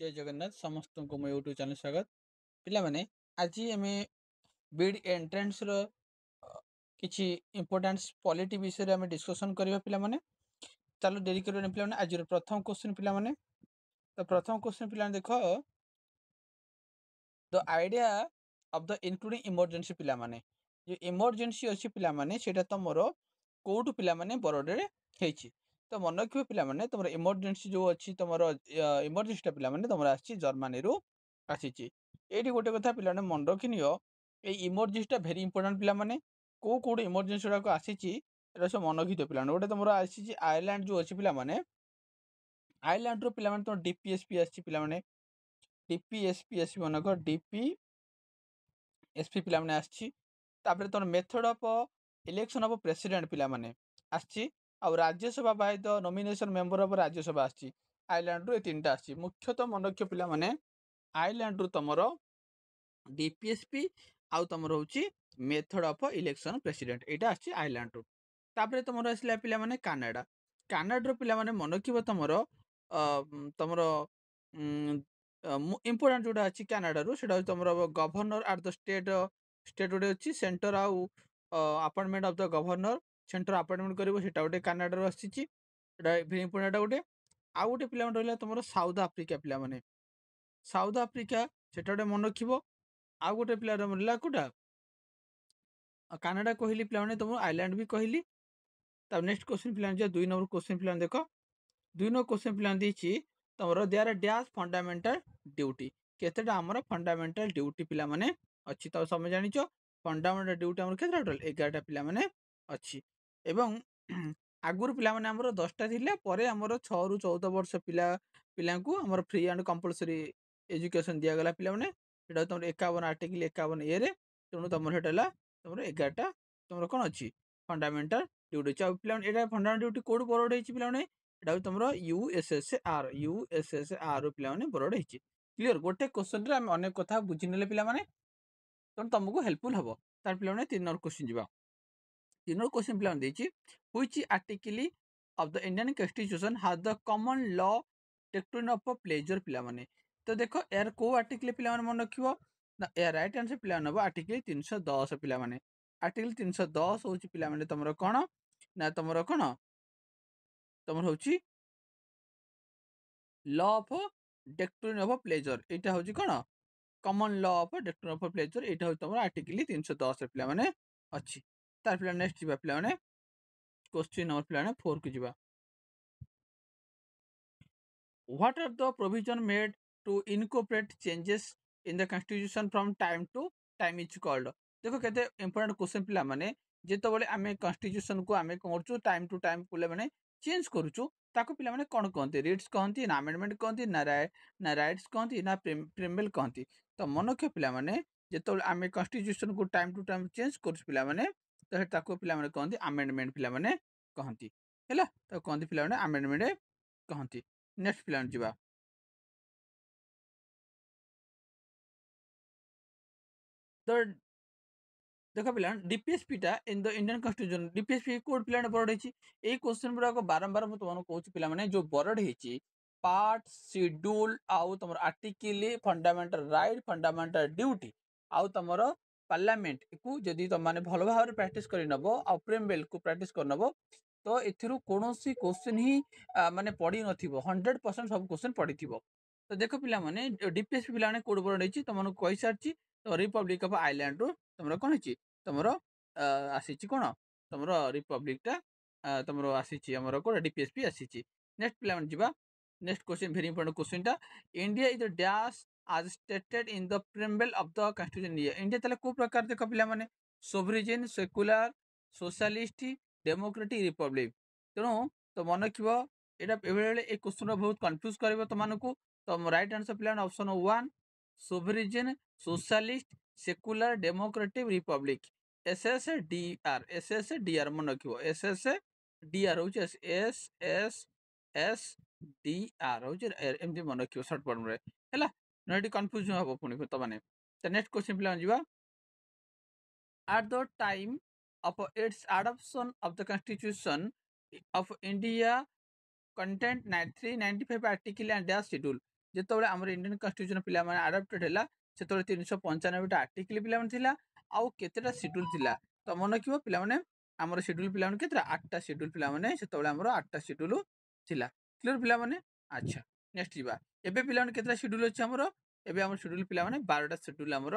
जय जगन्नाथ समस्त को मो यूट्यूब चैनल स्वागत पिलामाने आज आम बीड एंट्रेंस रो किछि इंपोर्टेंस पॉलिटी विषय आम डिस्कशन करबा पिलामाने चलो देरी करबा पिलामाने आज प्रथम क्वेश्चन पिलामाने तो प्रथम क्वेश्चन पिलामाने देखो the idea of the including emergency पिलामाने जो इमरजेंसी अछि पिलामाने सेटा तमरो कोउटु पिलामाने बरोडे हेछि तो मन रखियो पिलामाने तमरो इमरजेंसी जो अछि तमरो इमरजेंसी पिलामाने तमरो आछि जर्मनी रो आसीछि एठी गोटे कथा पिलाने मन रखिनियो ए इमरजेंसी भेरी इंपोर्टेंट पिलामाने को कोड इमरजेंसी को आसीछि एटा सब मन रखितो पिलाने गोटे तमरो आसीछि आयरलैंड जो अछि पिलामाने आयरलैंड रो पिलामाने तो डीपीएसपी आछि पिलामाने डीपीएसपी आसी मनक डीपीएसपी पिलामाने आछि तापर तोर method of election of president पिलामाने आछि आ Rajya Sabha by the nomination member of Rajya Sabha आछि आयरलैंड रो ए तीनटा आछि मुख्यतः मन रखियो पिलामाने आयरलैंड रो तमरो डीपीएसपी आउ तमरो होची मेथड ऑफ इलेक्शन प्रेसिडेंट एटा आछि आयरलैंड रो तापर तमरो आसिला पिलामाने कनाडा कनाडा रो पिलामाने मन रखिबो तमरो तमरो इंपोर्टेंट जोटा अछि कनाडा रो सेटा तमरो गवर्नर एट द स्टेट गोटे अच्छी सेंटर आउ appointment of the governor center appointment करिवो सेटा गोटे कनाडा रो आसीछि एटा भेरी इंपोर्टेंट गोटे आउ गोटे पिला रहला तमरो साउथ अफ्रीका पिला माने साउथ अफ्रीका सेटा गोटे मन रखिबो आउ गोटे पिला रहला कोटा कनाडा कहली पिला माने तमरो आइलैंड भी कहली तब नेक्स्ट क्वेश्चन पिला जे 2 नंबर क्वेश्चन पिला देखो 2 नंबर क्वेश्चन पिला दिछि तमरो देयर डैश फंडामेंटल ड्यूटी केतेटा हमर फंडामेंटल ड्यूटी पिला माने अछि त समय जानिचो फंडामेंटल ड्यूटी हमर केतेटा टोटल 11टा पिला माने अछि एवं आगुर पिला माने हमर 10टा थिले परे हमर 6 रु 14 वर्ष पिलांकु हमर फ्री एंड कंपलसरी एजुकेशन दिया गला पिला माने एटा तमर 51 आर्टिकल 51 ए रे तनु तमर हेटला तमर 11टा तमर कोन अछि फंडामेंटल ड्यूटी चा पिला माने एटा फंडामेंटल ड्यूटी कोड बरोड हेछि पिला माने एटा तमरो यूएसएसआर पिला माने बरोड हेछि क्लियर गोटे क्वेश्चन रे हम अनेक कथा बुझि नेले पिला माने तो तुमको हेल्पफुल हबो तार पिला माने 3 नंबर क्वेश्चन जिबा 3 नंबर क्वेश्चन पिला माने देछि which article of the Indian constitution has the common law doctrine of pleasure पिला माने तो देखो यार को आर्टिकल पिला माने मन रखिबो ना या राइट आंसर पिला नबो आर्टिकल 310 पिला माने आर्टिकल 310 होछि पिला माने तमरो कोन ना तमरो कोन तमरो होछि law of doctrine of pleasure एटा होछि कोन common law of doctrine of pleasure एटा होछि तमरो आर्टिकल 310 पिला माने अछि तार पिला नेक्स्ट जिबा पिला माने क्वेश्चन नंबर पिला माने 4 को जिबा What are the provision made to incorporate changes in the constitution from time to time is called? देखो केते इंपोर्टेंट क्वेश्चन पिला माने जेतो बळे आमे कॉन्स्टिट्यूशन को आमे करछु टाइम टू टाइम पुले माने चेंज करछु ताको पिला माने कोन कहंती रिट्स कहंती ना अमेंडमेंट कहंती ना राइट्स कहंती ना प्रीमेबल कहंती तो मनोखे पिला माने जेतो आमे कॉन्स्टिट्यूशन को टाइम टू टाइम चेंज करछु पिला माने तो ताको पिला माने कहंती अमेंडमेंट पिला माने कहंती हैला तो कहंती पिला माने अमेंडमेंट कहंती नेक्स्ट प्लान जिबा द देखो पिला डीपीएसपी टा in the Indian constitution DPSP code plan burrowed हेची ए क्वेश्चन गुरा को बारंबार म तुमन कहूची पिला माने जो बरोड हेची पार्ट शेड्यूल आउ तमर article fundamental right fundamental duty आउ तमर पार्लियामेंट को जदी तुम माने भलो भाव प्रैक्टिस करि नबो आ प्रीमेबल को प्रैक्टिस कर नबो तो एथिरु कोनोसी क्वेश्चन ही माने पड़ी नथिबो 100% सब क्वेश्चन पड़ीथिबो तो देखो पिला माने डीपीएसपी पिला माने कोड बरोड हेची तुमन कहि सारची तो रिपब्लिक ऑफ आयरलैंड रो तमरो कोन हेची तमरो आसीची कोन तमरो रिपब्लिक टा तमरो आसीची हमरो को डीपीएसपी आसीची नेक्स्ट पिला माने जिबा next question very important question टा India is the dash as stated in the preamble of the constitution India तले को प्रकार देखो पिला माने sovereign secular socialist democratic republic तेनो तो मन रखिबो एटा एबेले ए क्वेश्चन बहुत कंफ्यूज करबो त मानको तो राइट आंसर पिला option 1 sovereign socialist secular democratic republic SSDR मन रखिबो एसएसडीआर हो एसएसडीआर हो एमडी मन रखिबो शॉर्ट फॉर्म रे हैला नडी कंफ्यूजन हबो पुनी तो माने तो नेक्स्ट क्वेश्चन पिला जिबा at the time of its adoption of the constitution of India content 395 article and dash schedule ଯେତେବେଳେ ଆମର ଇଣ୍ଡିଆନ୍ କନଷ୍ଟିଟ୍ୟୁସନ ପିଲାମାନେ ଆଡପ୍ଟେଡ୍ ହେଲା ସେତେବେଳେ 395ଟା ଆର୍ଟିକଲ ପିଲାମାନେ ଥିଲା ଆଉ କେତେଟା ସିଡ୍ୟୁଲ ଥିଲା ତ ମନେ ରଖିବ ପିଲାମାନେ ଆମର ସିଡ୍ୟୁଲ ପିଲାମାନେ କେତେଟା 8ଟା ସିଡ୍ୟୁଲ ପିଲାମାନେ ସେତେବେଳେ ଆମର 8ଟା ସିଡ୍ୟୁଲ ଥିଲା କ୍ଲିୟର ପିଲାମାନେ ଆଚ୍ଛା ନେକ୍ସଟ ଯିବା ଏବେ ପିଲାମାନେ କେତେଟା ସିଡ୍ୟୁଲ ଅଛି ଆମର ଏବେ ଆମର ସିଡ୍ୟୁଲ ପିଲାମାନେ 12ଟା ସିଡ୍ୟୁଲ ଆମର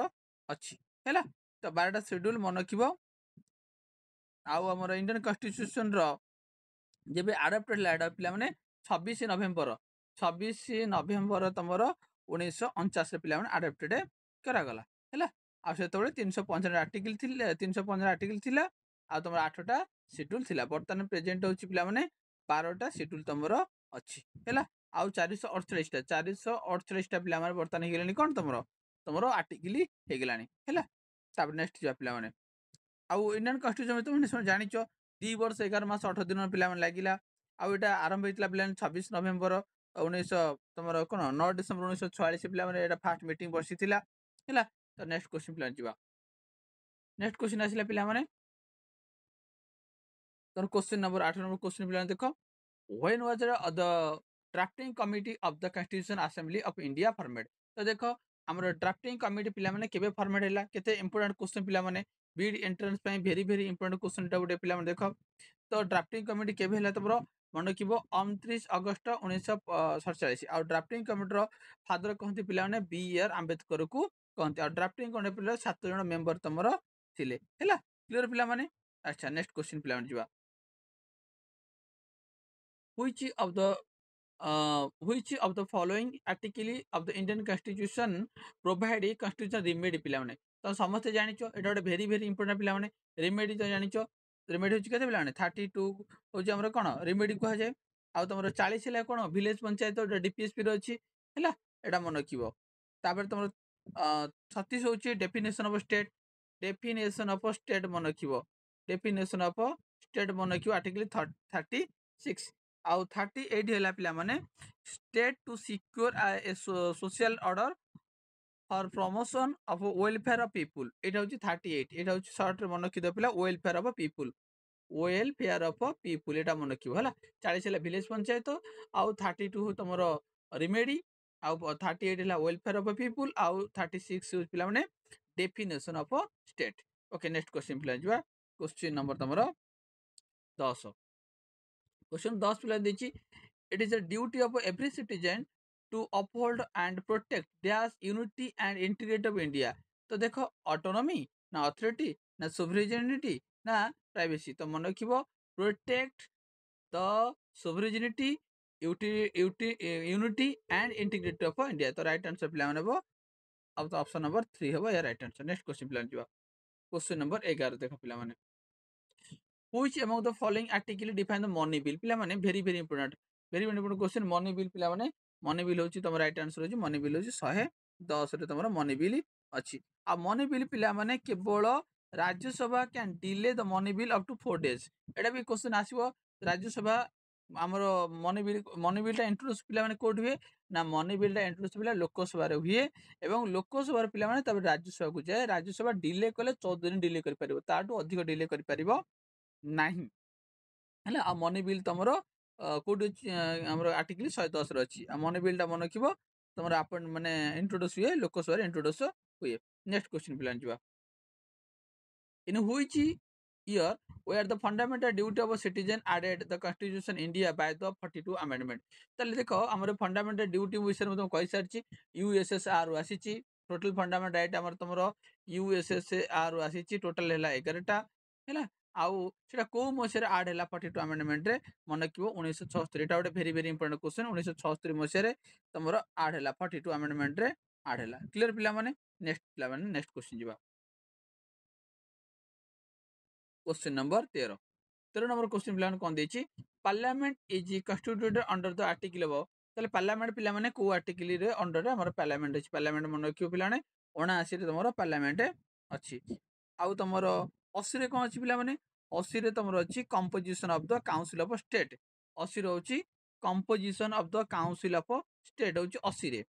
ଅଛି ହେଲା ତ 12ଟା ସିଡ୍ୟୁଲ ମନେ ରଖିବ ଆଉ ଆମର ଇଣ୍ଡିଆନ୍ କନଷ୍ଟିଟ୍ୟୁସନ ର ଯେବେ ଆଡପ୍ଟ ହେଲା ଏଟା ପିଲାମାନେ 26 ନଭେମ୍ବର ତମର 1949 ପିଲାମାନେ ଆଡପ୍ଟେଡ କରାଗଲା ହେଲା ଆଉ ସେତେବେଳେ 395 ଆର୍ଟିକଲ ଥିଲା ଆଉ ତମର 8ଟା ସିଡ୍ୟୁଲ ଥିଲା ବର୍ତ୍ତମାନ ପ୍ରେଜେଣ୍ଟ ହଉଛି ପିଲାମାନେ 12ଟା ସିଡ୍ୟୁଲ ତମର ଅଛି ହେଲା ଆଉ 448ଟା ପିଲାମାନେ ବର୍ତ୍ତମାନ ହେଇଗଲାଣି କଣ ତମର ଆର୍ଟିକଲ ହେଇଗଲାଣି ହେଲା ତାପରେ ନେକ୍ସଟ ଯିବା ପିଲାମାନେ ଆଉ ଇଣ୍ଡିଆନ୍ କନଷ୍ଟିଟ୍ୟୁସନ ତମେ ଜାଣିଛ 2 ବର୍ଷ 11 ମାସ 18 ଦିନ ପିଲାମାନେ ଲାଗିଲା ଆଉ ଏଇଟା ଆରମ୍ଭ ହେଇଥିଲା ପିଲାମାନେ 26 ନଭେମ୍ବର 1900 ତମର କଣ 9 ଡିସେମ୍ବର 1946 ପିଲାମାନେ ଏଇଟା ଫାର୍ଷ୍ଟ ମିଟିଂ ବସିଥିଲା ହେଲା ତ ନେକ୍ସଟ କ୍ୱେଶ୍ଚନ ପିଲାମାନେ ଯିବା ନେକ୍ସଟ କ୍ୱେଶ୍ଚନ ଆସିଲା ପିଲାମାନେ ତମର କ୍ୱେଶ୍ଚନ ନମ୍ବର 8 ନମ୍ବର କ୍ୱେଶ୍ଚନ ପିଲାମାନେ ଦେଖ when was the drafting committee of the constitution assembly of india formed ତ ଦେଖ ଆମର ଡ୍ରାଫଟିଂ କମିଟି ପିଲାମାନେ କେବେ ଫର୍ମେଟ୍ ହେଲା କେତେ ଇମ୍ପୋର୍ଟାଣ୍ଟ କ୍ୱେଶ୍ଚନ ପିଲାମାନେ ବିଡ୍ ଏଣ୍ଟ୍ରାନ୍ସ ପାଇଁ ଭେରି ଇମ୍ପୋର୍ଟାଣ୍ଟ କ୍ୱେଶ୍ଚନଟା ଗୋଟେ ପିଲାମାନେ ଦେଖ ତ ଡ୍ରାଫଟିଂ କମିଟି କେବେ ହେଲା ତମର ମନେ ରଖିବ 29 ଅଗଷ୍ଟ 1947 ଆଉ ଡ୍ରାଫଟିଂ କମିଟିର ଫାଦର କହନ୍ତି ପିଲାମାନେ B.R. ଆମ୍ବେଦକରକୁ କହନ୍ତି ଆଉ ଡ୍ରାଫଟିଂ କମିଟିର 7 ଜଣ ମେମ୍ବର ତମର ଥିଲେ ହେଲା କ୍ଲିୟର ପିଲାମାନେ ଆଚ୍ଛା ନେକ୍ସଟ କ୍ୱେଶ୍ଚନ ପିଲାମାନେ ଯିବା which of the which of the following article of the Indian Constitution provide a constitutional remedy ପିଲାମାନେ ତ ସମସ୍ତେ ଜାଣିଛ ଏଟା ଗୋଟେ ଭେରି ଇମ୍ପୋର୍ଟାଣ୍ଟ ପିଲାମାନେ ରେମେଡି ତ ଜାଣିଛ ରେମେଡି ହଉଛି କେତେ ପିଲାମାନେ 32 ହଉଛି ଆମର କଣ ରେମେଡି କୁହାଯାଏ ଆଉ ତମର 40 ହେଲା କଣ ଭିଲେଜ ପଞ୍ଚାୟତ ଡିପିଏସପି ର ଅଛି ହେଲା ଏଟା ମନେ ରଖିବ ତାପରେ ତମର 36 ହଉଛି ଡେଫିନେସନ ଅଫ ଷ୍ଟେଟ ମନେ ରଖିବ ଡେଫିନେସନ ଅଫ ଷ୍ଟେଟ ମନେ ରଖିବ ଆର୍ଟିକଲ 36 ଆଉ 38 ହେଲା ପିଲାମାନେ state to secure social order for promotion of welfare of people এটা হচ্ছে 38 এটা হচ্ছে শর্ট রে মনে রাখিদেব পিলা ওয়েলফেয়ার অফ পিপুল এটা মনে রাখিব ହେଲା 40 ହେଲା ভিলেজ পঞ্ଚାୟତ ଆଉ 32 ତମର ରିମେଡି ଆଉ 38 ହେଲା ୱେଲଫେୟାର ଅଫ ପିପୁଲ ଆଉ 36 ପିଲାମାନେ definition of state okay next question ପିଲା ଯିବା କ୍ୱେଶ୍ଚନ ନମ୍ବର ତମର 10 क्वेश्चन 10 पिला देछि it is a duty of every citizen to uphold and protect dash unity and integrity of India तो देखो ऑटोनॉमी ना अथॉरिटी ना सोवरेनिटी ना प्राइवेसी तो मन रखिबो protect the sovereignty unity and integrity of India तो राइट आंसर पिला माने अब तो ऑप्शन नंबर 3 होबो या राइट आंसर नेक्स्ट क्वेश्चन पिला जिवा क्वेश्चन नंबर 11 देखो पिला माने which among the following article define the money bill पिला माने very important question money bill पिला माने मनी बिल होची तमरा राइट आंसर होची मनी बिल होची 110 रे तमरा मनी बिल अछि आ मनी बिल पिला माने केवल Rajya Sabha can delay the money bill up to 4 days एटा भी क्वेश्चन आसीबो राज्यसभा हमर मनी बिल टा इंट्रोड्यूस पिला माने कोड हुए ना मनी बिल टा इंट्रोड्यूस पिला लोकसभा रे हुए एवं लोकसभा रे पिला माने तब राज्यसभा को जाए राज्यसभा डिले कले 14 दिन डिले कर परिबो ताटू अधिक डिले कर परिबो ନାହିଁ ହେଲା ଆଉ ମନି ବିଲ୍ ତମର କୋଉଠି ଅଛି ଆମର ଆର୍ଟିକଲ 110 ରେ ଅଛି ଆଉ ମନି ବିଲ୍ ଟା ମନେ ରଖିବ ତମର ଆପଣ ମାନେ ଇଣ୍ଟ୍ରୋଡ୍ୟୁସ ହୁଏ ଲୋକସଭାରେ ଇଣ୍ଟ୍ରୋଡ୍ୟୁସ ହୁଏ ନେକ୍ସଟ କ୍ୱେଶ୍ଚନ ପିଲା ଯିବା in which year where the fundamental duty of a citizen added the constitution india by the 42 amendment ତାହେଲେ ଦେଖ ଆମର ଫଣ୍ଡାମେଣ୍ଟାଲ ଡ୍ୟୁଟି ବିଷୟରେ ମୁଁ ତମକୁ କହି ସାରିଛି ୟୁଏସଏସଆର ରୁ ଆସିଛି ଟୋଟାଲ ଫଣ୍ଡାମେଣ୍ଟାଲ ରାଇଟ୍ ଆମର ତମର ୟୁଏସଏସଆର ରୁ ଆସିଛି ଟୋଟାଲ ହେଲା 11ଟା ହେଲା ଆଉ ସେଟା କୋଉ ମସିହାରେ ଆଡ ହେଲା 42 amendment ରେ ମନେ ରଖିବ 1976 ଏଟା ଗୋଟେ ଭେରି ଇମ୍ପୋର୍ଟାଣ୍ଟ क्वेश्चन 1976 ମସିହାରେ ତମର ଆଡ ହେଲା 42 amendment ରେ ଆଡ ହେଲା କ୍ଲିୟର ପିଲାମାନେ ନେକ୍ସଟ क्वेश्चन ଯିବା क्वेश्चन नंबर 13 नंबर क्वेश्चन पिलाने कौन देछि parliament is constituted under the article अब ताले पार्लियामेंट पिला माने को आर्टिकल रे अंडर रे हमर पार्लियामेंट अछि पार्लियामेंट मन रखियो पिलाने 79 रे तमरो पार्लियामेंट अछि आउ तमरो 80 रे कोन अछि पिला माने 80 रे तमरो अछि composition of the council of state 80 रे अछि composition of the council of state होछि 80 रे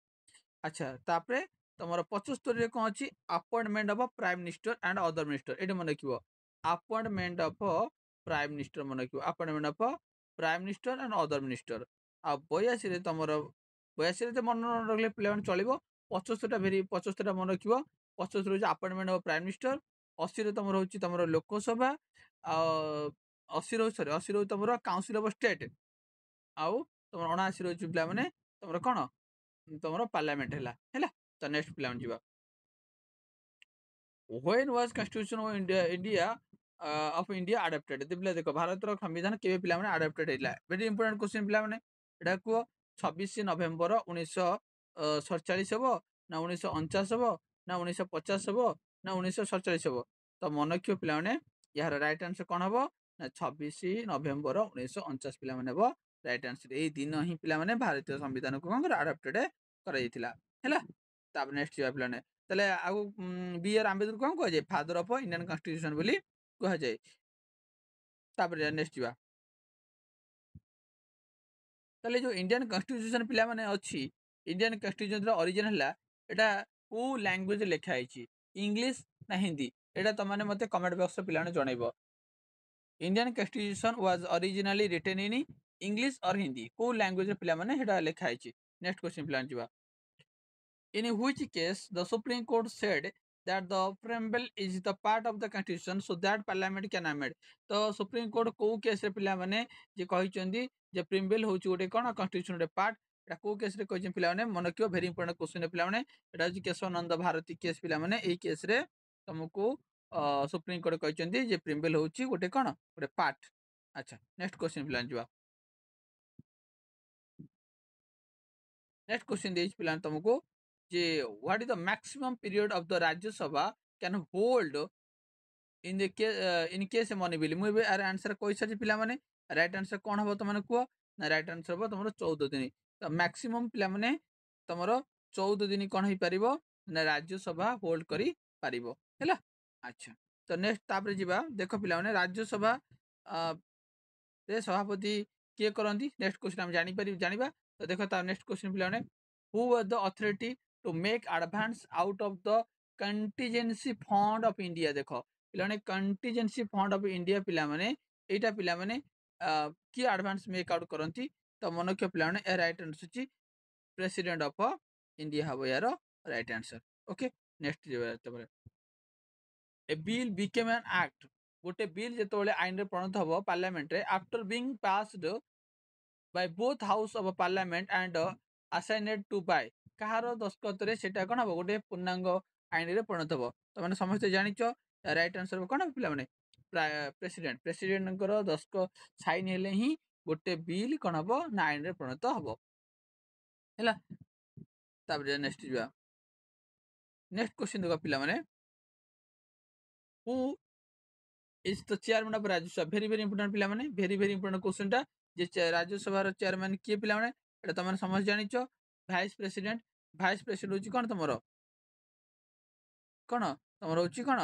अच्छा तापरे तमरो 75 रे कोन अछि appointment of prime minister and other minister एटे मन रखियो अपॉइंटमेंट ऑफ प्राइम मिनिस्टर मन रखियो appointment of prime minister and other minister आ 82 रे तमरो 82 ମନେ ନ ରଖିଲେ ପିଲାମାନେ ଚଳିବ। 75ଟା ମନେ ରଖିବ। 75 ହଉଛି ଆପଏଣ୍ଟମେଣ୍ଟ ଅଫ ପ୍ରାଇମ ମିନିଷ୍ଟର। 80ରେ ତମର ହଉଛି ତମର ଲୋକସଭା। ଆଉ 80 ରହୁଛି ସରି 80 ରହୁଛି ତମର କାଉନସିଲ ଅଫ ଷ୍ଟେଟ। ଆଉ ତମର 79 ରହୁଛି ପିଲାମାନେ ତମର କଣ ତମର ପାର୍ଲାମେଣ୍ଟ ହେଲା ହେଲା। ତ ନେକ୍ସଟ ପିଲାମାନେ ଯିବା। When was constitution of India of India adopted? ପିଲା ଦେଖ ଭାରତର ସମ୍ବିଧାନ କେବେ ପିଲାମାନେ ଆଡପ୍ଟେଡ ହେଇଥିଲା? ଭେରି ଇମ୍ପୋର୍ଟାଣ୍ଟ କ୍ୱେଶ୍ଚିନ୍ ପିଲାମାନେ। ଏଟା କୁହ 26 ନଭେମ୍ବର 1947 ହବ ନା 1949 ହବ ନା 1950 ହବ ନା 1947 ହବ? ତ ମନେ ରଖିବ ପିଲାମାନେ ଏହାର ରାଇଟ ଆନ୍ସର କଣ ହବ ନା 26 ନଭେମ୍ବର 1949 ପିଲାମାନେ ହବ ରାଇଟ ଆନ୍ସର। ଏଇ ଦିନ ହିଁ ପିଲାମାନେ ଭାରତୀୟ ସମ୍ବିଧାନକୁ କଣ ଆଡପ୍ଟେଡ କରାଯାଇଥିଲା ହେଲା। ତାପରେ ନେକ୍ସଟ ଯିବା ପିଲାମାନେ। ତାହେଲେ ଆଉ ବି ଆର୍ ଆମ୍ବେଦକର କଣ କୁହାଯାଏ? ଫାଦର ଅଫ ଇଣ୍ଡିଆନ କନଷ୍ଟିଟ୍ୟୁସନ ବୋଲି କୁହାଯାଏ। ତାପରେ ନେକ୍ସଟ ଯିବା। ତାହେଲେ ଯୋଉ ଇଣ୍ଡିଆନ କନଷ୍ଟିଟ୍ୟୁସନ ପିଲାମାନେ ଅଛି, ଇଣ୍ଡିଆନ କନଷ୍ଟିଟ୍ୟୁସନର ଅରିଜିନ ହେଲା ଏଟା କୋଉ ଲାଙ୍ଗୁଏଜ ଲେଖା ହେଇଛି? ଇଂଲିଶ ନା ହିନ୍ଦୀ? ଏଟା ତମାନେ ମତେ କମେଣ୍ଟ ବକ୍ସରେ ପିଲାମାନେ ଜଣେଇବ। Indian constitution was originally written in English or Hindi? କୋଉ ଲାଙ୍ଗୁଏଜରେ ପିଲାମାନେ ସେଟା ଲେଖା ହେଇଛି? ନେକ୍ସଟ କ୍ୱେଶ୍ଚନ ପିଲାମାନେ ଯିବା। In which case the Supreme Court said that the preamble is the part of the constitution so that parliament can amend? तो supreme court को case रे पिला माने जे कहिचंदी जे प्रिम्बल होची गोटे कोन कॉन्स्टिट्यूशन रे पार्ट। एटा को केस रे कहिचन पिला माने मन रखियो। वेरी इंपोर्टेंट क्वेश्चन रे पिला माने एटा होची केशवानंद भारती केस पिला माने। एई केस रे तुमको सुप्रीम कोर्ट कहिचंदी जे प्रिम्बल होची गोटे कोन गोटे पार्ट। अच्छा नेक्स्ट क्वेश्चन पिला जिवा। नेक्स्ट क्वेश्चन देइछ पिला तुमको जे what is the maximum period of the Rajya Sabha can hold in the in case money bill? मु यार आंसर कहि सारी पिला माने। राइट आंसर कोन हबो तमने कुओ ना? राइट आंसर हबो तमरो 14 दिन। तो मैक्सिमम पिला माने तमरो 14 दिन कोन होई परिबो ना राज्य सभा होल्ड करी परिबो हैला। अच्छा तो नेक्स्ट तापर जिबा। देखो पिला माने राज्य सभा रे सभापति किए करंती? नेक्स्ट क्वेश्चन हम जानिबा। तो देखो ता नेक्स्ट क्वेश्चन पिला माने who was the authority to make advance out of the contingency fund of India? देखो पिला माने कंटीजेंसी फंड ऑफ इंडिया पिला माने एटा पिला माने की एडवांस मेक आउट करंती? तो मन के पिला माने ए राइट आंसर छी प्रेसिडेंट ऑफ इंडिया हबो यार राइट आंसर। ओके नेक्स्ट जिबा। A bill became an act? गोटे बिल जेतोले आईन रे परिणत हबो पार्लियामेंट रे after being passed by both house of parliament and assigned to by कहारो दस्तखत रे सेटा कोन हबो गोटे पूर्णांग आईन रे परिणत हबो। तो माने समस्त जानिचो राइट आंसर कोन पिला माने प्रेसिडेंट। प्रेसिडेंट कर दस्तखत साइन हेले ही गोटे बिल कोन हबो ना आईन रे परिणत हबो हैला। तापर नेक्स्ट जिवा। नेक्स्ट क्वेश्चन देखो पिला माने who is the chairman of Rajya Sabha? Very very important पिला माने। वेरी वेरी इंपोर्टेंट क्वेश्चन टा जे राज्यसभा रो चेयरमैन किए पिला माने एटा तमन समझ जानिचो वाइस प्रेसिडेंट। वाइस प्रेसिडेंट होची कोन तमरो कोन तमरो होची कोन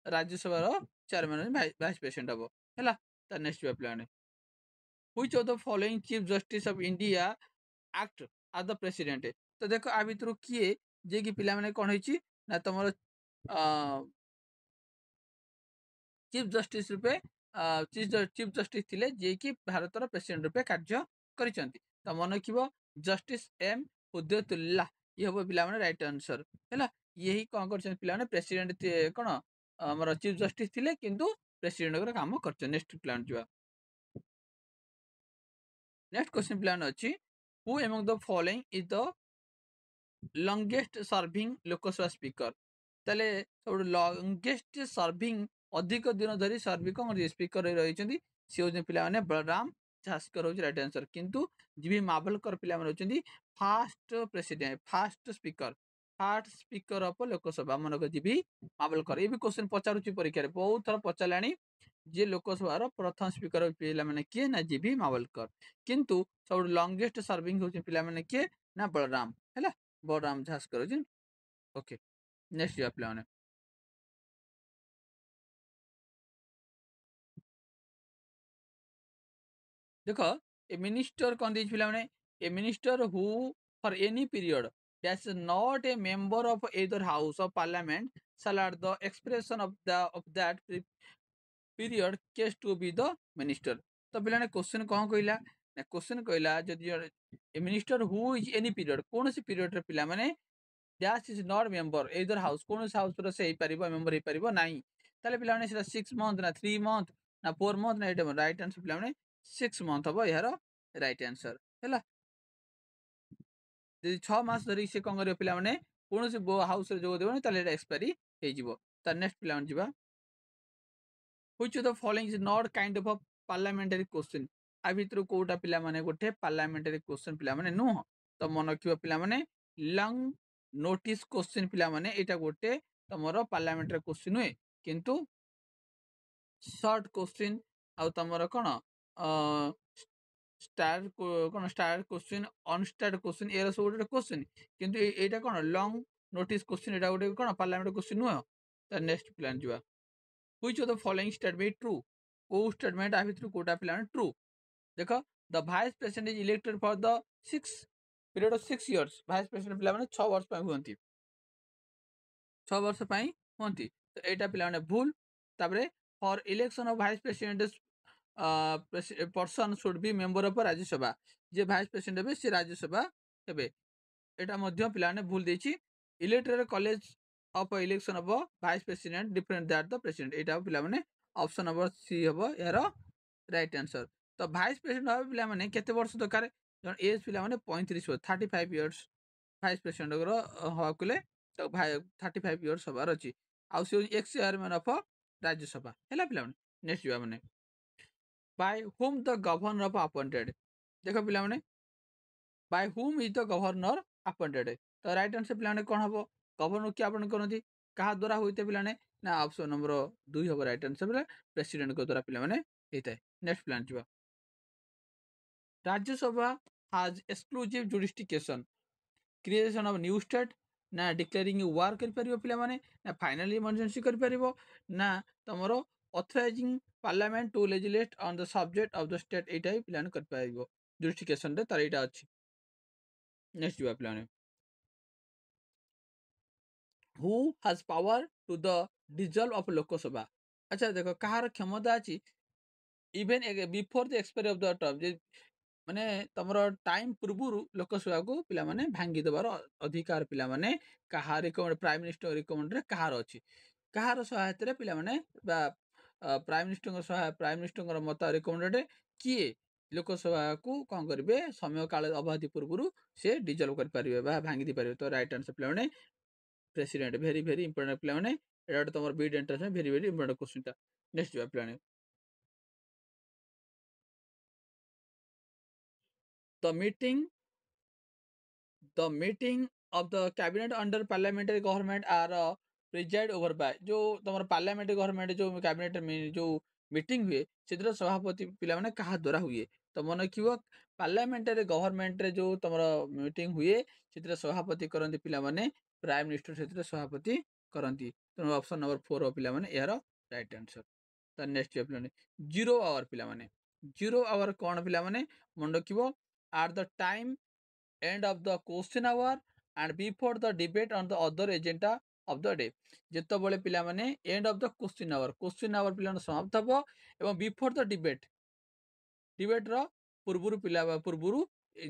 राज्यसभा रो चेयरमैन वाइस प्रेसिडेंट हबो हैला। त नेक्स्ट पिला माने which of the following chief justice of India act as the president? तो देखो आ भितर किए जे कि पिला माने कोन होईची ना तमरो चीफ जस्टिस रूपे चीफ जस्टिस थिले जे कि भारतर प्रेसिडेंट रूपे कार्य करिसंती। तो मन रखिबो जस्टिस एम हुद्दतुल्लाह ये हबो पिला माने राइट आंसर हैला। यही कोन करछन पिला माने प्रेसिडेंट कोन हमर चीफ जस्टिस थिले किंतु प्रेसिडेंट कर काम करछन। नेक्स्ट प्लान जिवा। नेक्स्ट क्वेश्चन प्लान अछि who among the following is the longest serving Lok Sabha speaker? ताले सब लॉन्गेस्ट सर्विंग अधिक दिन धरी सर्विक स्पीकर रही सी हूँ पिला माने बलराम झास्कर हूँ राइट आंसर। किंतु जीवी मावलकर पिला माने होचंदी first president first speaker of Lok Sabha मन को जीवी मावलकर। ये भी क्वेश्चन पचारुची परीक्षा रे बहुत थर पचालानी जे लोकसभा प्रथम स्पीकर पिला माने किए ना जीवी मावलकर। किंतु सब लॉन्गेस्ट सर्विंग होचे पिला माने किए ना बलराम हैला। बलराम झास्कर होचन। ओके नेक्स्ट जा पिला माने देखो ए मिनिस्टर कौन दीज पिला माने a minister who for any period that's not a member of either house of parliament shall at the expression of that period case to be the minister? तो पिला ने क्वेश्चन कौन कहला ନା କ୍ୱେଶ୍ଚନ କହିଲା ଯଦି ଜଣେ a minister who is any period କୌଣସି ପିରିୟଡ଼ରେ ପିଲାମାନେ dash is not member either house କୌଣସି ହାଉସ୍ର ସେ ହେଇପାରିବ ମେମ୍ବର ହେଇପାରିବ ନାହିଁ ତାହେଲେ ପିଲାମାନେ ସେଟା 6 ମନ୍ଥ ନା 3 ମନ୍ଥ ନା 4 ମନ୍ଥ ନା 8 ମନ୍ଥ ରାଇଟ୍ ଆନ୍ସର ପିଲାମାନେ 6 ମନ୍ଥ ହବ ଏହାର ରାଇଟ୍ ଆନ୍ସର ହେଲା। ଯଦି 6 ମାସ ଧରିକି ସେ କଣ କରିବ ପିଲାମାନେ କୌଣସି ହାଉସ୍ରେ ଯୋଗ ଦେବନି ତାହେଲେ ଏଇଟା ଏକ୍ସପାରି ହେଇଯିବ। ତାର ନେକ୍ସଟ ପିଲାମାନେ ଯିବା which of the following is not kind of a parliamentary question आ भितर कोटा पिला माने गोटे पार्लियामेंटारी क्वेश्चन पिला माने नुह तो मन रखिबो पिला माने लंग नोटिस क्वेश्चन पिला माने एटा गोटे तमरो पार्लियामेंटारी क्वेश्चन हुए किंतु शॉर्ट क्वेश्चन आ तमरो कोन स्टार कोन स्टार क्वेश्चन अनस्टार्ड क्वेश्चन एरा सब गोटे क्वेश्चन किंतु एटा कोन लंग नोटिस क्वेश्चन एटा गोटे कोन पार्लियामेंटारी क्वेश्चन नुह त नेक्स्ट प्लान जिवा which of the following statement true को स्टेटमेंट आ भितर कोटा पिला ट्रू देखो the vice president is elected for the 6 period of 6 years vice president पिला माने 6 वर्ष ପାଇଁ हुଅନ୍ତି 6 वर्ष ପାଇଁ हुଅନ୍ତି तो एटा पिला माने भूल तापरे for election of vice president person should be member of Rajya Sabha J vice president हेबे से राज्यसभा हेबे एटा मध्य पिला माने भूल देछि electoral college of election of vice president different that the president एटा पिला माने ऑप्शन नंबर सी हबो यार राइट आंसर तो भाइस प्रेसिडेंट हबे पिला माने केते वर्ष दरकार जन एज पिला माने 35 वर्ष 35 इयर्स भाइस प्रेसिडेंट रो हवा कुले तो 35 इयर्स हबार अछि आ से एक्स चेयरमैन ऑफ राज्यसभा हैला पिला माने नेक्स्ट जिवा माने by whom the governor of appointed देखो पिला माने by whom is the governor appointed तो राइट आंसर पिला माने कोन हबो गवर्नर के अपॉइंट करनती कहा द्वारा होइते पिला माने ना ऑप्शन नंबर 2 हबो राइट आंसर प्रेसिडेंट को द्वारा पिला माने हेतै नेक्स्ट प्लान जिवा Rajya Sabha has exclusive jurisdiction creation of new state ना declaring war कर परिबो पिला माने ना फाइनल इमरजेंसी कर परिबो ना तमरो authorizing parliament to legislate on the subject of the state एटा ही पिला कर परिबो jurisdiction रे तार एटा अछि नेक्स्ट जिवा पिला माने who has power to the dissolve of Lok Sabha अच्छा देखो कहार क्षमता अछि even before the expiry of the term माने तमरो टाइम पूर्वरु लोकसभा को पिला माने भांगी देबार अधिकार पिला माने कहा रिकमेंड प्राइम मिनिस्टर रिकमेंड रे कहार अछि कहार सहायता रे पिला माने बा प्राइम मिनिस्टर मत रिकमेंडेड किए लोकसभा को कौन करेंगे समय काल अवधि पूर्व से डिजल्व कर पारे भांगी दे पारे तो राइट आंसर पिला माने प्रेसिडेंट वेरी वेरी इंपोर्टेंट पिला माने एटा तमर बिड एंट्रेंस में वेरी वेरी इंपोर्टेंट क्वेश्चन ता नेक्स्ट पिला माने the meeting the meeting of the cabinet under parliamentary government are preside over by जो तमर पार्लियामेंट्री गवर्नमेंट जो कैबिनेट में जो मीटिंग हुए से सभापति पिला माने कहा द्वारा हुए तो मन रखिबो पार्लियामेंट्री गवर्नमेंट रे जो तमर मीटिंग हुए से सभापति करंती पिला माने प्राइम मिनिस्टर से सभापति करंती तो ऑप्शन नंबर 4 हो पिला माने यार राइट आंसर तो नेक्स्ट पिला माने 0 आवर पिला माने 0 आवर कोन पिला माने मन रखिबो at the time end of the question hour and before the debate on the other agenda of the day ଯେତେବେଳେ ପିଲାମାନେ end of the question hour ପିଲାମାନେ ସମାପ୍ତ ହେବ ଏବଂ before the debate ର ପୂର୍ବରୁ ପୂର୍ବରୁ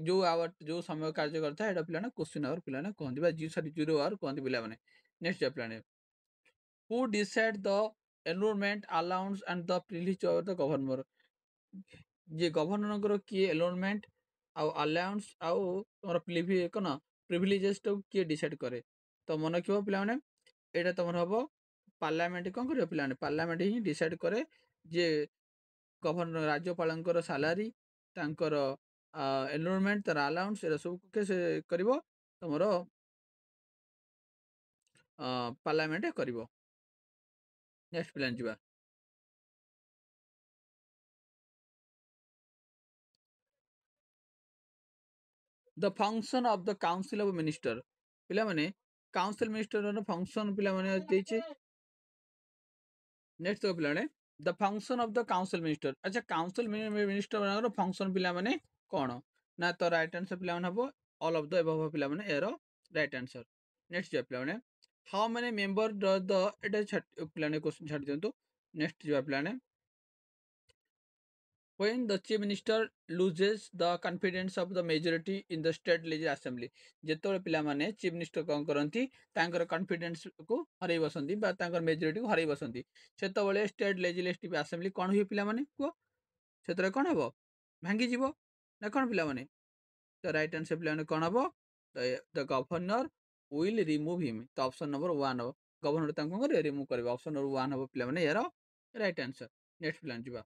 ଯୋଉ ଆୱାର ଯୋଉ ସମୟ କାର୍ଯ୍ୟ କରିଥାଏ ଏଟା ପିଲାମାନେ question hour ପିଲାମାନେ କହନ୍ତି ବା 0 hour କହନ୍ତି ପିଲାମାନେ ନେକ୍ସଟ ପିଲାମାନେ who decide the enrollment allowance and the privilege of the governor ଯେ ଗଭର୍ଣ୍ଣରଙ୍କର କିଏ ଏଲୋନମେଣ୍ଟ ଆଉ ଆଲାଉନ୍ସ ଆଉ ତମର କଣ ପ୍ରିଭିଲେଜେସ୍ ଟାକୁ କିଏ ଡିସାଇଡ୍ କରେ ତ ମନେ ରଖିବ ପିଲାମାନେ ଏଇଟା ତମର ହବ ପାର୍ଲାମେଣ୍ଟ କଣ କରିବ ପିଲାମାନେ ପାର୍ଲାମେଣ୍ଟ ହିଁ ଡିସାଇଡ୍ କରେ ଯେ ଗଭର୍ଣ୍ଣର ରାଜ୍ୟପାଳଙ୍କର ସାଲାରୀ ତାଙ୍କର ଏନରୋଲମେଣ୍ଟ ତାର ଆଲାଉନ୍ସ ଏରା ସବୁ ସେ କରିବ ତମର ପାର୍ଲାମେଣ୍ଟ କରିବ ନେକ୍ସଟ ପ୍ଲାନ୍ ଯିବା the function of the council of minister पिला माने काउंसिल मिनिस्टर नो फंक्शन पिला माने देछि नेक्स्ट तो पिला माने the function of the council minister अच्छा काउंसिल मिनिस्टर नो फंक्शन पिला माने कोन ना तो राइट आंसर पिला माने हबो ऑल ऑफ द अबव पिला माने एरो राइट आंसर नेक्स्ट जा पिला माने how many member does the एटा पिला ने क्वेश्चन छाड़ दियंतु नेक्स्ट जा पिला ने when the chief minister loses the confidence of the majority in the state legislative assembly ଯେତେବେଳେ ପିଲାମାନେ chief minister କଣ କରନ୍ତି ତାଙ୍କର confidence କୁ ହରେଇ ବସନ୍ତି ବା ତାଙ୍କର majority କୁ ହରେଇ ବସନ୍ତି ସେତେବେଳେ state legislative assembly କଣ ହୁଏ ପିଲାମାନେ କୁହ ସେଥିରେ କଣ ହବ ଭାଙ୍ଗିଯିବ ନା କଣ ପିଲାମାନେ ତ ରାଇଟ୍ ଆନ୍ସର ପିଲାମାନେ କଣ ହବ the governor will remove him ତ ଅପସନ ନମ୍ବର 1 ହବ ଗଭର୍ଣ୍ଣର ତାଙ୍କୁ କଣ କରିବେ ରିମୁଭ୍ କରିବେ ଅପସନ ନମ୍ବର 1 ହବ ପିଲାମାନେ ଏହାର ରାଇଟ୍ ଆନ୍ସର ନେକ୍ସଟ ପିଲାମାନେ ଯିବା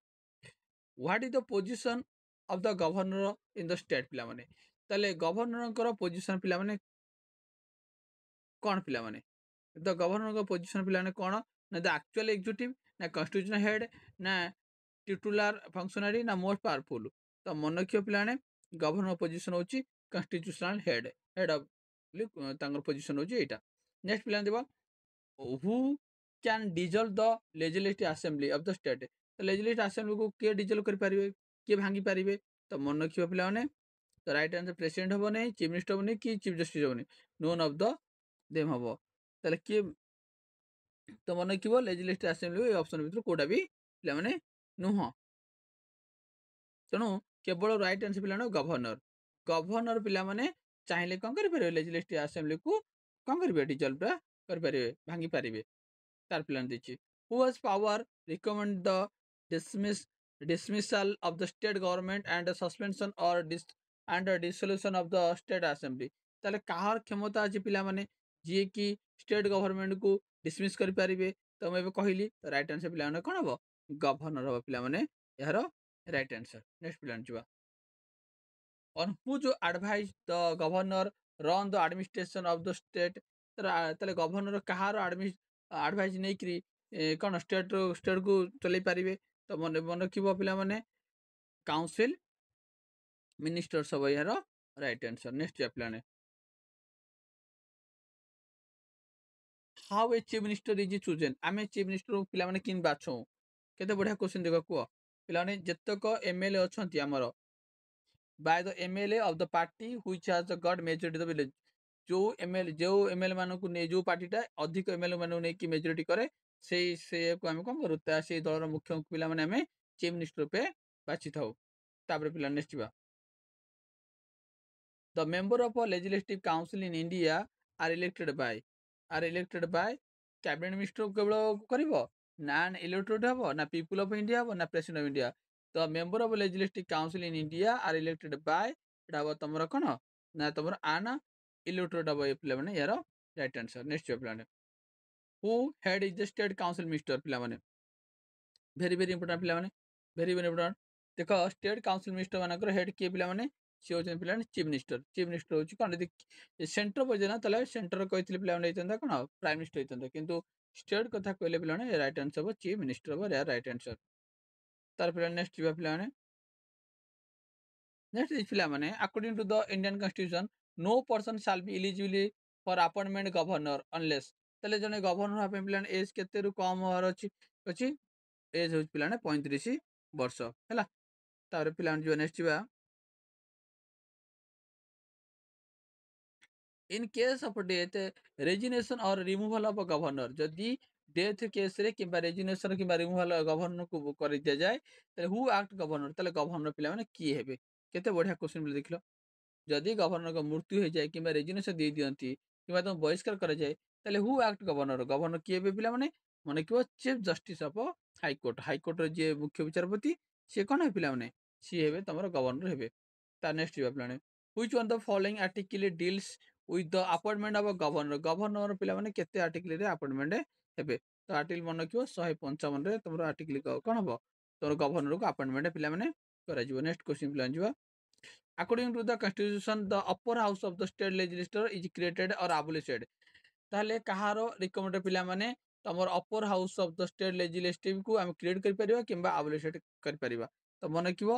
What is the position of the governor in the state ପିଲାମାନେ ତାହେଲେ ଗଭର୍ଣ୍ଣରଙ୍କର ପୋଜିସନ ପିଲାମାନେ କଣ ପିଲାମାନେ ଦ ଗଭର୍ଣ୍ଣରଙ୍କ ପୋଜିସନ ପିଲାମାନେ କଣ ନା ଦ ଆକ୍ଚୁଆଲ ଏକ୍ଜିକ୍ୟୁଟିଭ ନା କନଷ୍ଟିଟ୍ୟୁସନାଲ ହେଡ୍ ନା ଟିଟୁଲାର ଫଙ୍କସନାରୀ ନା ମୋଷ୍ଟ ପାୱାରଫୁଲ ତ ମନେ ରଖିବ ପିଲାମାନେ ଗଭର୍ଣ୍ଣର ପୋଜିସନ ହଉଛି କନଷ୍ଟିଟ୍ୟୁସନାଲ ହେଡ୍ ଅଫ ତାଙ୍କର ପୋଜିସନ ହଉଛି ଏଇଟା ନେକ୍ସଟ ପିଲାମାନେ ଦେବା who can dissolve the legislative assembly of the state ତ legislative assembly କୁ କିଏ dissolve କରିପାରିବେ କିଏ ଭାଙ୍ଗି ପାରିବେ ତ ମନେ ରଖିବ ପିଲାମାନେ ତ ରାଇଟ୍ ଆନ୍ସର ପ୍ରେସିଡେଣ୍ଟ ହବ ନାହିଁ ଚିଫ ମିନିଷ୍ଟର ହବନି କି ଚିଫ ଜଷ୍ଟିସ ହବନି ନୋନ୍ ଅଫ ଦ ଦେମ୍ ହବ ତାହେଲେ କିଏ ତ ମନେ ରଖିବ legislative assembly ଏଇ ଅପସନ ଭିତରୁ କୋଉଟା ବି ପିଲାମାନେ ନୁହଁ ତେଣୁ କେବଳ ରାଇଟ୍ ଆନ୍ସର ପିଲାମାନେ ଗଭର୍ଣ୍ଣର ପିଲାମାନେ ଚାହିଁଲେ କଣ କରିପାରିବେ legislative assembly କୁ କଣ କରିବେ dissolve କରିପାରିବେ ଭାଙ୍ଗି ପାରିବେ ତାର ପ୍ଲାନ୍ ଦେଇଛି who has power recommend the dismiss dismissal of the state government and the suspension or dissolution of the state assembly ତାହେଲେ କାହାର କ୍ଷମତା ଅଛି ପିଲାମାନେ ଯିଏ କି ଷ୍ଟେଟ୍ ଗଭର୍ଣ୍ଣମେଣ୍ଟ କୁ ଡିସମିସ୍ କରିପାରିବେ ତ ମୁଁ ଏବେ କହିଲି ରାଇଟ୍ ଆନ୍ସର ପିଲାମାନେ କଣ ହବ ଗଭର୍ଣ୍ଣର ହବ ପିଲାମାନେ ଏହାର ରାଇଟ୍ ଆନ୍ସର ନେକ୍ସଟ ପିଲାମାନେ ଯିବା on whose advice the governor run the administration of the state ତାହେଲେ ଗଭର୍ଣ୍ଣର କାହାର ଆଡଭାଇସ୍ ନେଇକିରି କଣ ଷ୍ଟେଟ କୁ ଚଲେଇ ପାରିବେ ତ ମନେ ରଖିବ ପିଲାମାନେ କାଉନସିଲ ମିନିଷ୍ଟର ସବୁ ଏହାର ରାଇଟ୍ ଆନ୍ସର ନେକ୍ସଟ ପିଲାମାନେ ହାଉ ଏ ଚିଫ ମିନିଷ୍ଟର ଇଜ ଚୁଜେନ୍ ଆମେ ଚିଫ ମିନିଷ୍ଟର ପିଲାମାନେ କିନ୍ ବାଛଉ କେତେ ବଢିଆ କ୍ୱେଶ୍ଚନ ଦେଖ କୁହ ପିଲାମାନେ ଯେତେକ ଏମଏଲଏ ଅଛନ୍ତି ଆମର by the MLA of the party which has got majority of the village जो एमएलए ମାନଙ୍କୁ ନେଇ ଯୋଉ ପାର୍ଟିଟା ଅଧିକ ଏମଏଲଏ ମାନଙ୍କୁ ନେଇକି ମେଜରିଟି କରେ ସେଇକୁ ଆମେ କଣ କରୁ ତା ସେଇ ଦଳର ମୁଖ୍ୟ ପିଲାମାନେ ଆମେ ଚିଫ ମିନିଷ୍ଟର ରୂପେ ବାଛିଥାଉ ତାପରେ ପିଲା ନେକ୍ସଟ ଯିବା the member of a legislative council in India are elected by cabinet minister କେବଳ କରିବ ନା ଇଲେକ୍ଟେଡ୍ ହବ ନା ପିପୁଲ ଅଫ ଇଣ୍ଡିଆ ହବ ନା ପ୍ରେସିଡେଣ୍ଟ ଅଫ ଇଣ୍ଡିଆ ତ member of legislative council in India are elected by ଏଟା ହବ ତମର କଣ ନା ତମର ଆନା ଇଲେକ୍ଟେଡ୍ ହବ ଏ ପିଲାମାନେ ୟାର ରାଇଟ୍ ଆନ୍ସର ନେକ୍ସଟ ପିଲାମାନେ who head is the state council minister ପିଲାମାନେ ଭେରି ଭେରି ଇମ୍ପୋର୍ଟାଣ୍ଟ ପିଲାମାନେ ଭେରି ଭେରି ଇମ୍ପୋର୍ଟାଣ୍ଟ ଦେଖ ଷ୍ଟେଟ୍ କାଉନସିଲ ମିନିଷ୍ଟର ମାନଙ୍କର ହେଡ୍ କିଏ ପିଲାମାନେ ସିଏ ହଉଛନ୍ତି ପିଲାମାନେ ଚିଫ ମିନିଷ୍ଟର ହଉଛି କଣ ଯଦି ସେଣ୍ଟର ପର୍ଯ୍ୟନ୍ତ ତାହେଲେ ସେଣ୍ଟର କହିଥିଲେ ପିଲାମାନେ ହେଇଥାନ୍ତା କଣ ପ୍ରାଇମ ମିନିଷ୍ଟର ହେଇଥାନ୍ତା କିନ୍ତୁ ଷ୍ଟେଟ୍ କଥା କହିଲେ ପିଲାମାନେ ରାଇଟ୍ ଆନ୍ସର ହବ ଚିଫ ମିନିଷ୍ଟର ହବ ରାଇଟ୍ ଆନ୍ସର ତାର ପିଲାମାନେ ନେକ୍ସଟ ଯିବା ପିଲାମାନେ ନେକ୍ସଟ ପିଲାମାନେ according to the Indian constitution no person shall be eligible for appointment governor unless ତାହେଲେ ଜଣେ ଗଭର୍ଣ୍ଣର ହେବା ପାଇଁ ପିଲାମାନେ ଏଜ୍ କେତେରୁ କମ ହବାର ଅଛି ଏଜ୍ ହଉଛି ପିଲାମାନେ 35 ବର୍ଷ ହେଲା ତାପରେ ପିଲାମାନେ ଯିବା ନେକ୍ସଟ ଯିବା in case of death resignation or removal of a governor ଯଦି ଡେଥ୍ କେସରେ କିମ୍ବା ରେଜିଗ୍ନେସନ କିମ୍ବା ରିମୁଭାଲ ଗଭର୍ଣ୍ଣରକୁ କରି ଦିଆଯାଏ ତାହେଲେ ହୁ ଆକ୍ଟ ଗଭର୍ଣ୍ଣର ତାହେଲେ ଗଭର୍ଣ୍ଣର ପିଲାମାନେ କିଏ ହେବେ କେତେ ବଢିଆ କ୍ୱେଶ୍ଚନ ଦେଖିଲ ଯଦି ଗଭର୍ଣ୍ଣରଙ୍କ ମୃତ୍ୟୁ ହେଇଯାଏ କିମ୍ବା ରେଜିଗ୍ନେସନ ଦେଇ ଦିଅନ୍ତି କିମ୍ବା ତାଙ୍କୁ ବହିଷ୍କାର କରାଯାଏ ତାହେଲେ ହୁ ଆକ୍ଟ ଗଭର୍ଣ୍ଣର କିଏ ହେବେ ପିଲାମାନେ ମନେ ରଖିବ ଚିଫ ଜଷ୍ଟିସ ଅଫ ହାଇକୋର୍ଟର ଯିଏ ମୁଖ୍ୟ ବିଚାରପତି ସିଏ କଣ ହେବେ ପିଲାମାନେ ସିଏ ହେବେ ତମର ଗଭର୍ଣ୍ଣର ହେବେ ତା ନେକ୍ସଟ ଯିବା ପିଲାମାନେ which one of the following article deals with the appointment of a governor ପିଲାମାନେ କେତେ ଆର୍ଟିକଲରେ ଆପଏଣ୍ଟମେଣ୍ଟ ହେବେ ତ ଆର୍ଟିକଲ ମନେ ରଖିବ 155ରେ ତମର ଆର୍ଟିକଲ କଣ ହବ ତମର ଗଭର୍ଣ୍ଣରକୁ ଆପଏଣ୍ଟମେଣ୍ଟ ପିଲାମାନେ କରାଯିବ ନେକ୍ସଟ କ୍ୱେଶ୍ଚନ ପିଲାମାନେ ଯିବା according to the constitution the upper house of the state legislature is created or abolished ତାହେଲେ କାହାର ରିକମେଣ୍ଡ ପିଲାମାନେ ତମର upper house of the state legislative କୁ ଆମେ କ୍ରିଏଟ କରିପାରିବା କିମ୍ବା ଆବୋଲିସେଟ କରିପାରିବା ତ ମନେ ରଖିବ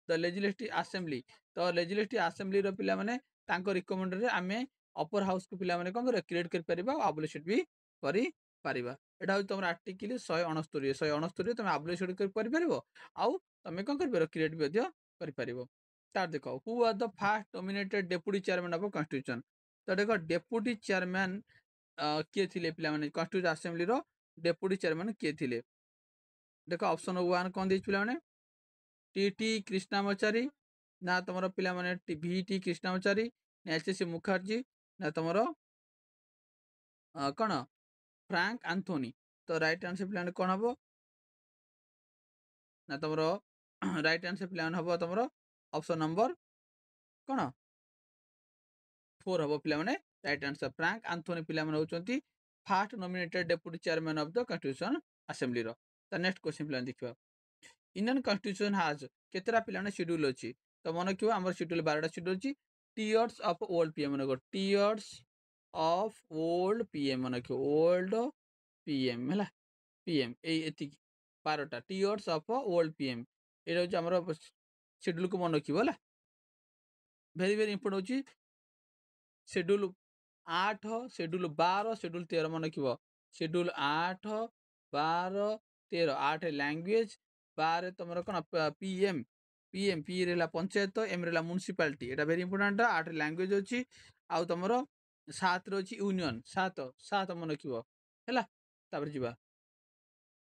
ଦ ଲେଜିସ୍ଲେଟିଭ ଆସେମ୍ବଲି ତ ଲେଜିସ୍ଲେଟିଭ ଆସେମ୍ବଲିର ପିଲାମାନେ ତାଙ୍କ ରିକମେଣ୍ଡରେ ଆମେ ଅପର ହାଉସ କୁ ପିଲାମାନେ କଣ କରିବା କ୍ରିଏଟ କରିପାରିବା ଆଉ ଆବୋଲିସେଟ ବି କରିପାରିବା ଏଟା ହଉଛି ତମର ଆର୍ଟିକଲ 169 ତମେ ଆବୋଲିସେଟ କରିପାରିବ ଆଉ ତମେ କଣ କରିପାରିବ କ୍ରିଏଟ ମଧ୍ୟ କରିପାରିବ ତାର ଦେଖ who are the first nominated deputy chairman of constitution ତ ଦେଖ ଡେପୁଟି ଚେୟାରମ୍ୟାନ କିଏ ଥିଲେ ପିଲାମାନେ କନଷ୍ଟିଟ୍ୟୁଣ୍ଟ ଆସେମ୍ବଲିର ଡେପୁଟି ଚେୟାରମ୍ୟାନ କିଏ ଥିଲେ ଦେଖ ଅପସନ 1 କଣ ଦେଇଛି ପିଲାମାନେ टी कृष्णामाचारी ना तुम पिला टी कृष्णामाचारी ना एच सी मुखर्जी ना तुम कौन फ्रांक आंथोनी। तो राइट आंसर पिला कौन हम ना तुम राइट आंसर पिला हम तुम ऑप्शन नंबर कौन 4 हम पिला राइट आंसर फ्रांक आंथोनी पिला होती first nominated deputy chairman of the constitution assembly रो। तो नेक्स्ट क्वेश्चन पिला देखियो इंडियन कॉन्स्टिट्यूशन हाज केतरा पिला शेड्यूल अच्छी। तो मन क्यों आम शेड्यूल 12टा शेड्यूल अच्छी टीयर्स ऑफ ओल्ड पीएम मन टीयर्स ऑफ ओल्ड पीएम मन क्यों ओल्ड पीएम है पीएम ये 12टा टीयर्स ऑफ ओल्ड पीएम ये आम शेड्यूल को मन रखिए है भेरी भेरी इंपोर्टेंट होची शेड्यूल 8 शेड्यूल 12 शेड्यूल 13 मन रखिए शेड्यूल 8 12 13 8 लैंग्वेज 12 तुम कौन पीएम पीएम पी रहा पंचायत एम रहा म्युनिसिपालिटी एटा भेरी इंपोर्टेंट 8 लैंग्वेज अच्छी आउ तुम 7 रे यूनियन 7 7 मन रखिए है जी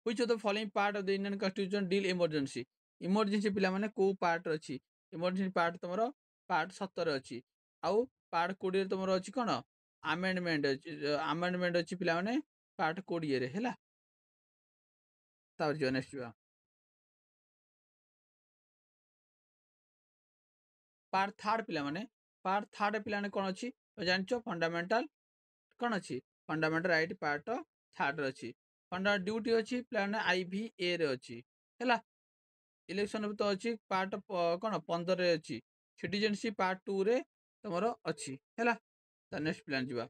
Which of the following part of the Indian Constitution deal emergency? Emergency पिला माने को पार्ट अछि emergency पार्ट तमरो पार्ट 17 अछि आउ पार्ट 20 रे तमरो अछि कोन अमेंडमेंट अछि पिला माने पार्ट 20 रे हैला तापर जो नेक्स्ट बा पार्ट थर्ड पिला माने पार्ट थर्ड पिला माने कोन अछि जानचो फंडामेंटल कोन अछि फंडामेंटल राइट पार्ट थर्ड रे अछि फंडा ड्यूटी अछि पिला माने आईवीए रे अछि हैला इलेक्शन तो अच्छी पार्ट कौन 15 रे अच्छी सिटीजनशिप पार्ट 2 रे तुमरो अच्छी हैला। नेक्स्ट प्लान जीवा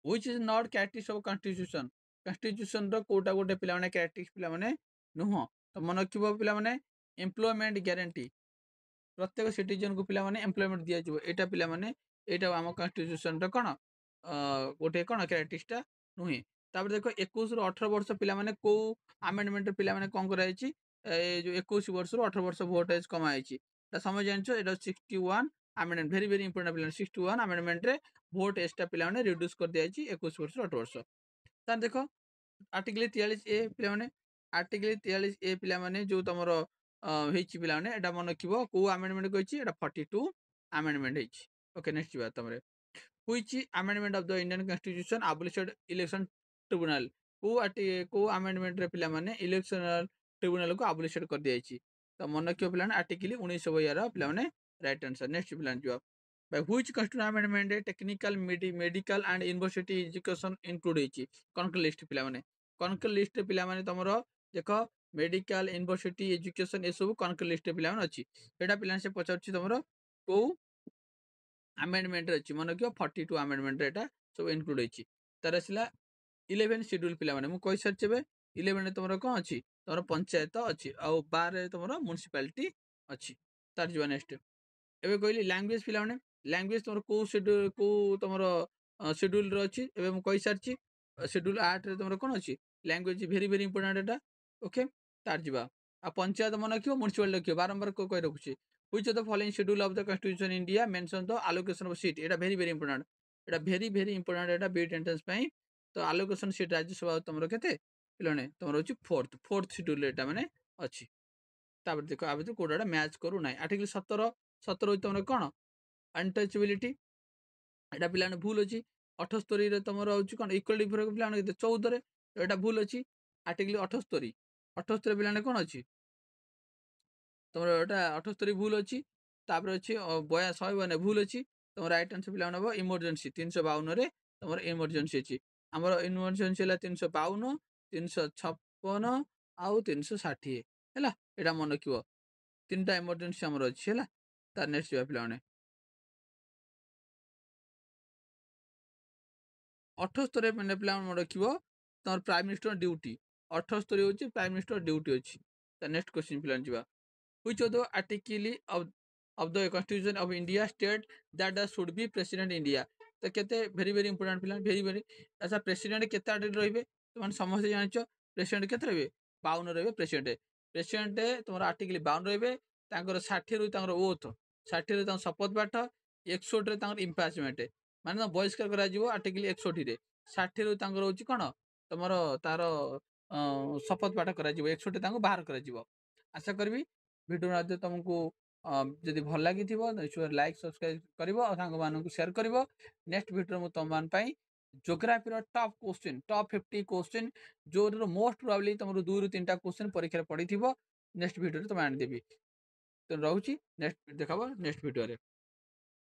which is not characteristics of constitution constitution रो कोटा गोटे पिला माने कैरेक्टरिस्टिक्स पिला माने नुह तो मन रखिबो पिला माने एम्प्लॉयमेंट गारंटी प्रत्येक सिटीजन को पिला माने एम्प्लॉयमेंट दिया जिवो एटा पिला माने एटा हम कॉन्स्टिट्यूशन रो कोन गोटे कोन कैरेक्टरिस्टिक्स नुहे। तापर देखो 21 ରୁ 18 वर्ष पिला माने को अमेंडमेंट पिला माने कोन करा जायछि जो 21 वर्ष ରୁ 18 वर्ष वोट एज कमा जायछि ता समझ जानछो एटा 61 अमेंडमेंट भेरी भेरी इंपोर्टेंट पिला 61 अमेंडमेंट रे वोट एज ता पिला माने रिड्यूस कर दिया जायछि 21 वर्ष ରୁ 18 वर्ष। ता देखो आर्टिकल 43 ए पिला माने आर्टिकल 43 ए पिला माने जो तमरो हेछि पिला माने एटा मन रखिबो को अमेंडमेंट कहछि एटा 42 अमेंडमेंट हेछि। ओके नेक्स्ट बात तमरे which amendment of the Indian Constitution abolished election tribunal को amendment रे पिला माने इलेक्शनल ट्रिब्यूनल को abolished कर दिया जायछि। तो मन रखियो पिला माने आर्टिकल 1952 पिला माने राइट आंसर। नेक्स्ट पिला जवाब by which constitutional amendment technical medical and university education include हेछि कनक लिस्ट पिला माने कनक लिस्ट पिला माने तमरो देखो मेडिकल यूनिवर्सिटी एजुकेशन ए सब कनक लिस्ट पिला माने अछि एटा पिला से पचारछि तमरो को अमेंडमेंट अच्छी मन रखियो 42 अमेंडमेंट एटा सब इनक्लूड होइछि। तार आसला 11 शेड्यूल पिला माने मु कहि सारछे बे 11 तमरो कोन अछि तमरो पंचायत अछि आ 12 तमरो म्युनिसिपालिटी अछि। तार जीवा नेक्स्ट एबे कहली लैंग्वेज पिला माने लैंग्वेज तमरो को शेड्यूल को तमरो शेड्यूल रो अछि एबे मु कहि सारछि शेड्यूल 8 रे तमरो कोन अछि लैंग्वेज वेरी वेरी इंपोर्टेंट एटा ओके। तार जीवा आ पंचायत मन रखियो म्युनिसिपालिटी रखियो बारंबार को कहि रखुछि which of the following schedule of the constitution India mention the allocation of seat Etah very very important Etah very very important Etah beat entrance पई तो allocation seat राज्यसभा तमरो केते पिलाने तमरो अछि फोर्थ शेड्यूल एटा माने अछि। तापर देखो आबे तो कोडाटा मैच करू नै आर्टिकल 17 17 तमरो कोन अनटचेबिलिटी एटा पिलाने भूल अछि 78 रे तमरो अछि कोन इक्वालिटी फॉर पिलाने 14 रे एटा भूल अछि आर्टिकल 78 78 पिलाने कोन अछि तुम एटा 78 भूल अच्छी तापर अच्छी 152 भूल अच्छी तुम राइट आंसर पिला नब इमरजेंसी 352 रे तुम इमरजेंसी अच्छी आमर इमरजेंसी है 352 356 आउ 360 है एटा मन रखियो तीन टा इमरजेंसी आमर अच्छी है तार नेक्स्ट पिला 78 मैंने पिला मन रखियो तुम प्राइम मिनिस्टर ड्यूटी 78 होची प्राइम मिनिस्टर ड्यूटी अच्छी। नेक्स्ट क्वेश्चन पिला जीवा which of the article of the constitution of India state that there should be president India तो केते very very important पिला very very अच्छा प्रेसिडेंट केते आडे रहबे तुम समस्त जानछो प्रेसिडेंट केते रहबे 52 रहबे प्रेसिडेंट प्रेसिडेंट तुमर आर्टिकल 52 रहबे तांकर 60 रु तांकर ओथ 60 रु तांकर शपथ पाठ 61 रे तांकर इम्पैचमेंट माने बहिष्कार करा जिवो आर्टिकल 61 रे 60 रु तांकर होची कोन तुमर तार शपथ पाठ करा जिवो 61 तांको बाहर करा जिवो ଆଶା କରିବି ଭିଡ଼ିଓ ମଧ୍ୟ ତମକୁ ଯଦି ଭଲ ଲାଗିଥିବ ନିଶ୍ଚୟ ଲାଇକ୍ ସବସ୍କ୍ରାଇବ୍ କରିବ ଆଉ ସାଙ୍ଗମାନଙ୍କୁ ସେୟାର କରିବ। ନେକ୍ସଟ ଭିଡ଼ିଓରେ ମୁଁ ତମମାନଙ୍କ ପାଇଁ ଜିଓଗ୍ରାଫିର ଟପ୍ 50 କୋଶ୍ଚିନ୍ ଯୋଉଥିରୁ ମୋଷ୍ଟ ପ୍ରୋବାବଲି ତମର 2ରୁ 3ଟା କୋଶ୍ଚିନ୍ ପରୀକ୍ଷାରେ ପଡ଼ିଥିବ ନେକ୍ସଟ ଭିଡ଼ିଓରେ ତମେ ଆଣିଦେବି। ତ ରହୁଛି ନେକ୍ସଟ ଦେଖାହବ ନେକ୍ସଟ ଭିଡ଼ିଓରେ।